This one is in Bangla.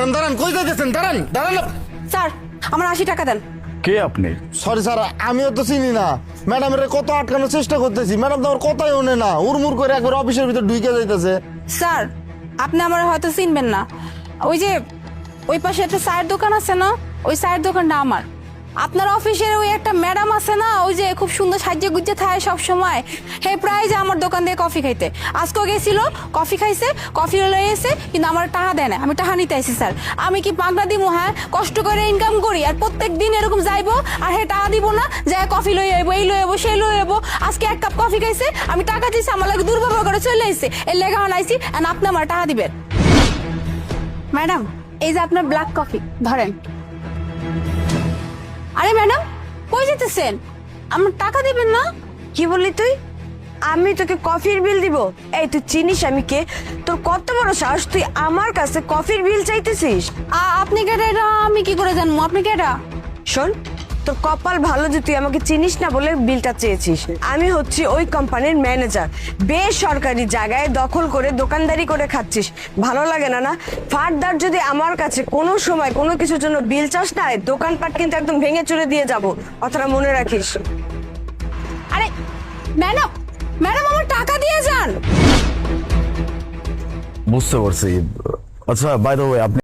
দাঁড়ান দাঁড়ান, কই যাইতেছেন? দাঁড়ান দাঁড়ান। স্যার আমার 80 টাকা দেন। কে আপনি? সরি স্যার, আমিও তো চিনি না। ম্যাডামের কত আটকানোর চেষ্টা করতেছি, ম্যাডাম তো আমার কথাই শোনে না, উড়মুড় করে একবার অফিসের ভিতর ঢুকে যাইতেছে। স্যার আপনি আমার হয়তো চিনবেন না, ওই যে ওই পাশে একটা চায়ের দোকান আছে না, ওই চায়ের দোকানটা আমার। আপনার অফিসের ওই একটা ম্যাডাম আছে না, ওই যে খুব সুন্দর সাজিয়ে গুজিয়ে থাকে সব সময়, হে প্রায় যে আমার দোকান দিয়ে কফি খাইতে। আজকেও গেছিল, কফি খাইছে, কফি লয়ে এসে, কিন্তু আমার টাকা দেয় না। আমি টাকা নিতে আইছি স্যার। আমি কি পাগনা দিব? হ্যাঁ, কষ্ট করে ইনকাম করি আর প্রত্যেক দিন এরকম যাইবো আর হে টাকা দিব না? যে কফি লয়ে আইবো, এই লয়ে আইবো, সেই লয়ে আইবো। আজকে এক কাপ কফি খাইছে, আমি টাকা দিয়েছি, আমার লাগে দুর্ব্যবহার করে চলে আইছে। এর লেখা আনাইছি আর আপনি আমার টাকা দিবেন। ম্যাডাম এই যে আপনার ব্ল্যাক কফি ধরেন। আরে ম্যাডাম কই যেতেছেন? আমার টাকা দিবেন না? কি বললি তুই? আমি তোকে কফির বিল দিব? এই তুই চিনিস আমি কে? তোর কত বড় সাহস, তুই আমার কাছে কফির বিল চাইতেছিস? আপনি কেটা? এটা আমি কি করে জানবো আপনি কেটা? শোন, তোর কপাল ভালো যে তুই আমাকে চিনিস না বলে বিলটা চেয়েছিস। আমি হচ্ছি ওই কোম্পানির ম্যানেজার। বেসরকারি জায়গায় দখল করে দোকানদারি করে খাচ্ছিস, ভালো লাগে না? না ফারদার যদি আমার কাছে কোনো সময় কোনো কিছুর জন্য বিল চাস না, দোকানপাট কিন্তু একদম ভেঙে চুরে দিয়ে যাব, কথাটা মনে রাখিস। আরে ম্যাডাম, ম্যাডাম আমার টাকা দিয়ে যান। বুঝতে পারছি। আচ্ছা, বাই দ্য ওয়ে, আপনি